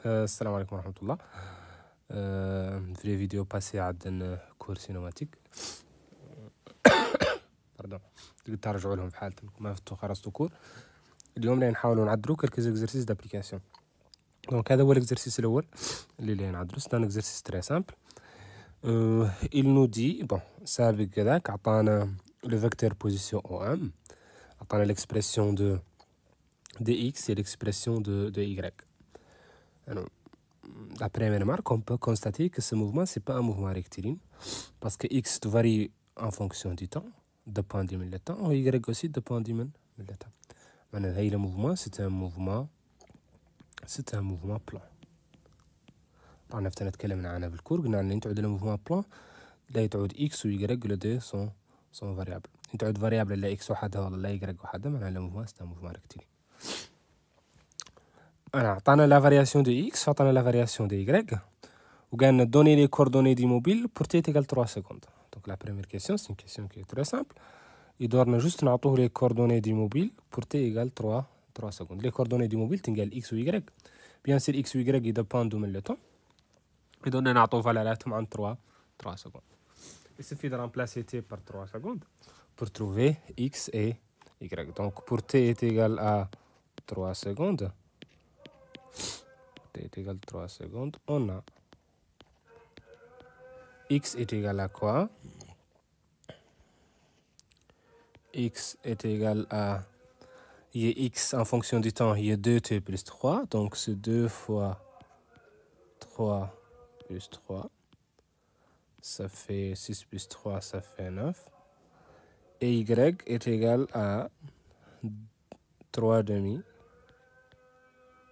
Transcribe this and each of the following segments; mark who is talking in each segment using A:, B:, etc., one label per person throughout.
A: السلام عليكم ورحمة الله. في الفيديو باسي عندنا كور سينماتيك. باردون، ترجعوا لهم بحالتكم ما فتو خرجتوا كور. اليوم راح نحاولوا نعدلوا كلكز اكزرسيس دابليكاسيون. دونك هذا هو الاكزرسيس الاول اللي نعدلو. سي ان اكزرسيس تري سامبل. il nous dit bon سابق كذاك عطانا لو فيكتور بوزيسيون او ام، عطانا l'expression de x et l'expression de y. Alors, la première remarque, on peut constater que ce mouvement, ce n'est pas un mouvement rectiligne, parce que x varie en fonction du temps, dépend du temps, et y aussi dépend du temps. Maintenant, le mouvement, c'est un mouvement plan. On a نتكلم عنها بالكور، قلنا ان تعود le mouvement plan لا تعود x و y les deux sont variables. تعود variable لا x وحدها ولا لا y وحدها، معناها le mouvement c'est un mouvement rectiligne. Alors, on a la variation de x, on a la variation de y. On a donné les coordonnées du mobile pour t égale 3 secondes. Donc la première question, c'est une question qui est très simple. Il doit juste nous les coordonnées du mobile pour t égale 3 secondes. Les coordonnées du mobile égale x ou y. Bien sûr, x ou y dépendent du temps. Et donc, on a une valeur en 3 secondes. Il suffit de remplacer t par 3 secondes pour trouver x et y. Donc, pour t est égal à 3 secondes, t est égal à 3 secondes, on a x est égal à quoi? X est égal à, il y a x en fonction du temps, il y a 2t plus 3, donc c'est 2 fois 3 plus 3, ça fait 6 plus 3, ça fait 9. Et y est égal à 3 demi,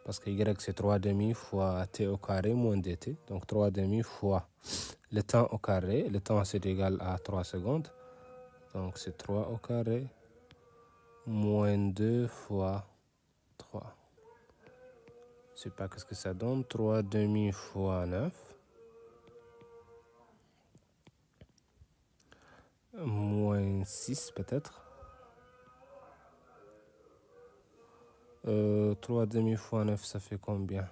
A: parce que y c'est 3 demi fois t au carré moins dt, donc 3 demi fois le temps au carré, le temps c'est égal à 3 secondes, donc c'est 3 au carré moins 2 fois 3. Je sais pas qu'est-ce que ça donne, 3 demi fois 9, moins 6 peut-être. 3 demi fois 9, ça fait combien?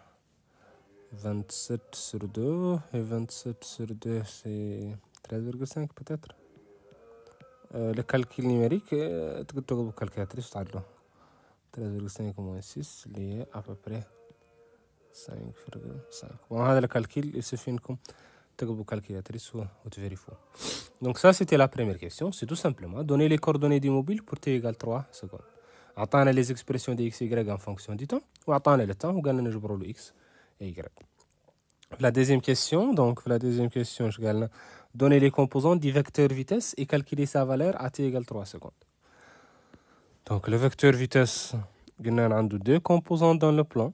A: 27 sur 2, et 27 sur 2, c'est 13,5 peut-être. Le calcul numérique, tu peux le calculatrice, 13,5 moins 6, lié à peu près 5,5. Bon, le calcul, il suffit de le calculatrice ou de vérifier. Donc ça, c'était la première question. C'est tout simplement donner les coordonnées du mobile pour t égale 3 secondes. Attendre les expressions de x et y en fonction du temps, ou attendre le temps, ou gagner le x et y. La deuxième question, je gagne donner les composants du vecteur vitesse et calculer sa valeur à t égale 3 secondes. Donc le vecteur vitesse, on a deux composants dans le plan.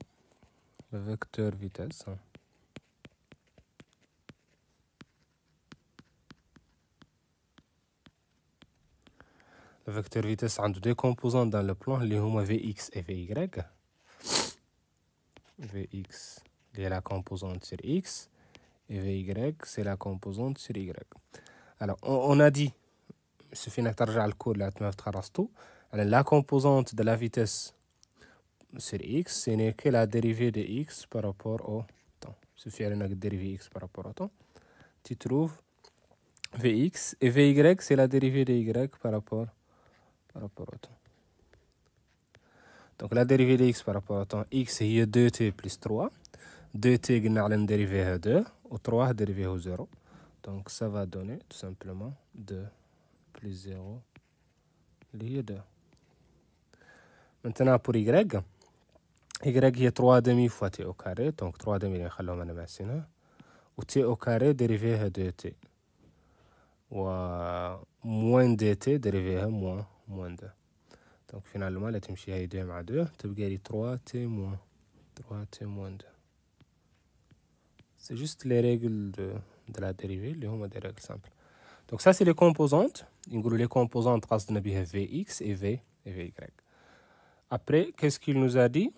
A: Le vecteur vitesse. Le vecteur vitesse a deux composants dans le plan, les sont Vx et Vy. Vx, c'est la composante sur x, et Vy, c'est la composante sur y. Alors, on a dit, il suffit de regarder le cours, la composante de la vitesse sur x, ce n'est que la dérivée de x par rapport au temps. Il suffit de dériver x par rapport au temps. Tu trouves Vx, et Vy, c'est la dérivée de y par rapport au temps. Donc la dérivée de x par rapport au temps, x est 2t plus 3. 2t est dérivé à 2, ou 3 dérivé à 0. Donc ça va donner tout simplement 2 plus 0 lié 2. Maintenant pour y est 3 demi fois t au carré, donc 3 demi ou t au carré dérivé à 2t. Ou moins dt dérivé à moins 2. Donc finalement, la تمشي هاي 2 مع 2 تبقى لي 3t moins 2. C'est juste les règles de la dérivée, les sont des règles simples. Donc ça c'est les composantes. Les composantes قصدنا بها Vx et Vy. Après, qu'est-ce qu'il nous a dit?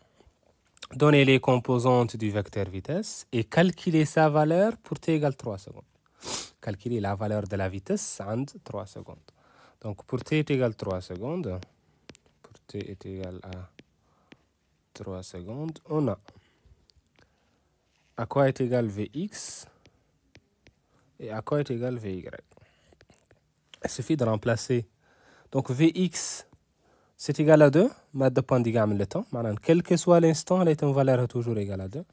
A: Donner les composantes du vecteur vitesse et calculer sa valeur pour t égale 3 secondes. Calculer la valeur de la vitesse en 3 secondes. Donc pour t est égal 3 secondes, t est égal à 3 secondes, on a à quoi est égal Vx et à quoi est égal Vy. Il suffit de remplacer. Donc Vx, c'est égal à 2. ما dépend du temps. معناها quel que soit l'instant, elle est une valeur toujours égale à 2.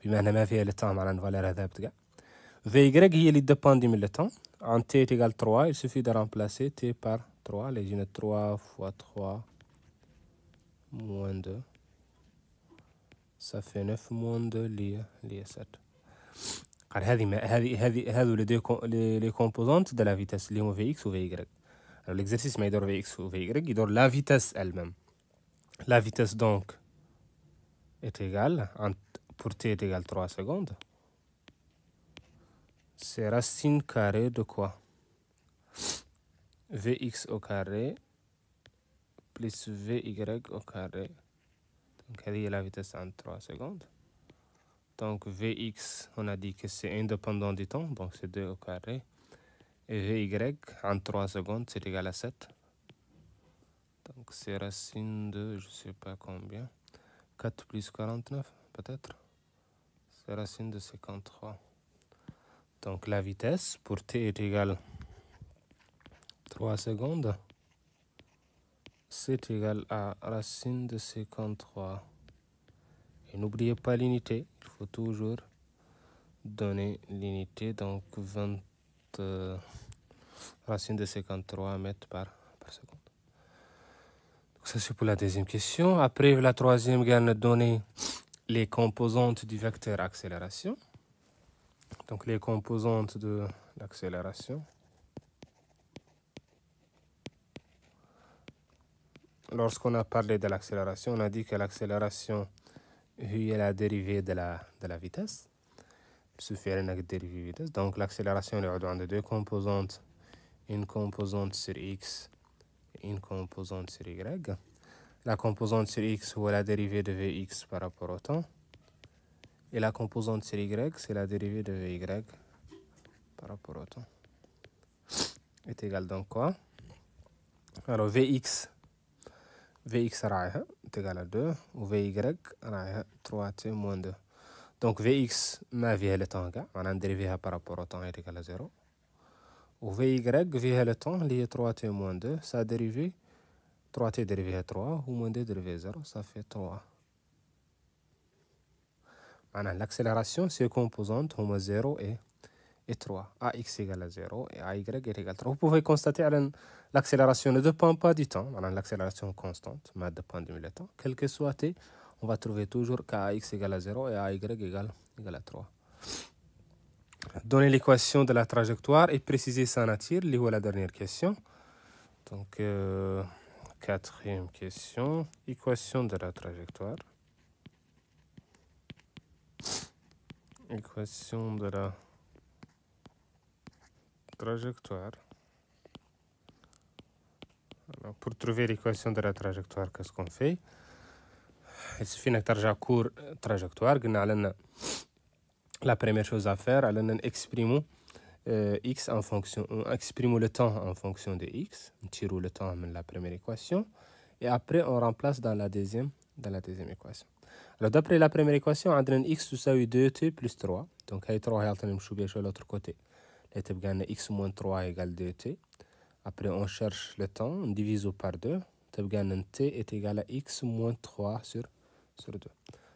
A: بما أن ما فيها le temps, معناها une valeur ثابتة كاع. Vy هي اللي dépend du temps. En t est égal à 3, il suffit de remplacer t par 3. Les unité 3 fois 3 moins 2. Ça fait 9 moins 2 lié 7. هذو les composantes de la vitesse اللي هما Vx و Vy. Alors l'exercice ما يدور Vx و Vy, يدور la vitesse elle-même. La vitesse donc est égale, pour t est égale 3 secondes. C'est racine carrée de quoi? Vx au carré plus Vy au carré. Donc, c'est la vitesse en 3 secondes. Donc, Vx, on a dit que c'est indépendant du temps, donc c'est 2 au carré. Et Vy en 3 secondes, c'est égal à 7. Donc, c'est racine de, je ne sais pas combien, 4 plus 49, peut-être. C'est racine de 53. Donc, la vitesse pour t est égale 3 secondes. C'est égal à racine de 53. Et n'oubliez pas l'unité, il faut toujours donner l'unité, donc 20 racine de 53 mètres par seconde. Donc ça c'est pour la deuxième question. Après la troisième, on a donné les composantes du vecteur accélération. Donc les composantes de l'accélération. Lorsqu'on a parlé de l'accélération, on a dit que l'accélération est la dérivée de la vitesse. Il suffit de dériver la vitesse. Donc l'accélération est de deux composantes. Une composante sur x et une composante sur y. La composante sur x est la dérivée de Vx par rapport au temps. Et la composante sur y, c'est la dérivée de Vy par rapport au temps. Est égal donc quoi? Alors Vx est égal à 2 ou Vy 3t moins 2. Donc Vx, ma vie le temps, on a dérivé par rapport au temps est égal à 0. Ou Vy, via le temps, lié 3t moins 2, ça a dérivé 3t dérivé à 3 ou moins 2 dérivé à 0, ça fait 3. L'accélération, c'est composante, 0 et 3. Ax égale à 0 et Ay est égal à 3. Vous pouvez constater que l'accélération ne dépend pas du temps. L'accélération constante, mais dépend du temps. Quel que soit t, on va trouver toujours qu'Ax égale à 0 et Ay égale à 3. Donner l'équation de la trajectoire et préciser sa nature, c'est la dernière question. Donc, quatrième question, équation de la trajectoire. Équation de la trajectoire. Alors, pour trouver l'équation de la trajectoire, qu'est-ce qu'on fait? Il suffit de faire court trajectoire. La première chose à faire, c'est exprimer x en fonction, exprimer le temps en fonction de x. On tire le temps de la première équation. Et après, on remplace dans la deuxième équation. Alors, d'après la première équation, on a x tout ça 2t plus 3. Donc, 3 est de l'autre côté. X moins 3 égale 2t. Après, on cherche le temps, on divise par 2. T est égal à x moins 3 sur 2.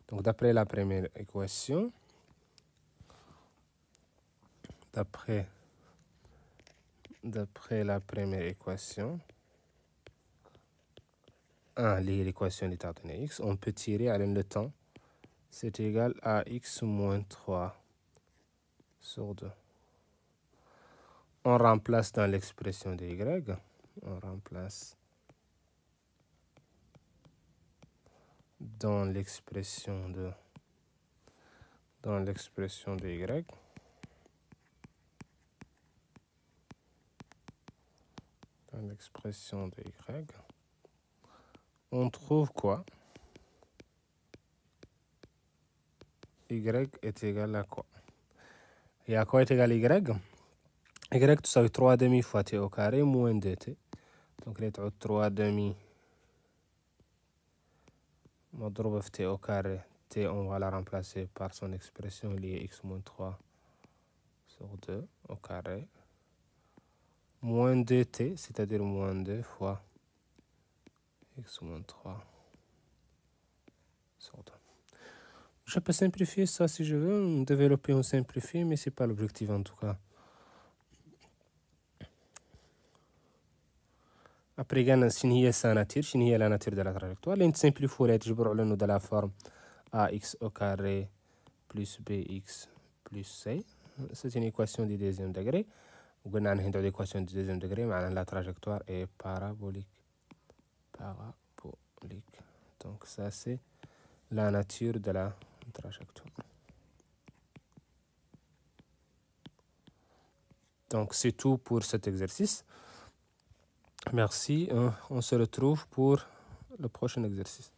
A: Donc, d'après la première équation, d'après la première équation, l'équation d'état donné x, on peut tirer le temps. C'est égal à x moins 3 sur 2. On remplace dans l'expression de y. On remplace dans l'expression de y. Dans l'expression de y. On trouve quoi? Y est égal à quoi? Et à quoi est égal y? Y تساوي 3 demi fois t au carré moins 2t. Donc il est 3 demi مضروبة في t au carré t, on va la remplacer par son expression liée x moins 3 sur 2 au carré. Moins 2t, c'est-à-dire moins 2 fois x moins 3 sur 2. Je peux simplifier ça si je veux, développer ou simplifier, mais ce n'est pas l'objectif en tout cas. Après, شنو هي la nature de la trajectoire. L'un simplifie les تجبر على de la forme ax au carré plus bx plus c. C'est une équation du deuxième degré. وقلنا عنها هذه l'équation du deuxième degré معناها la trajectoire est parabolique. Donc ça c'est la nature de la trajectoire. Donc c'est tout pour cet exercice. Merci, on se retrouve pour le prochain exercice.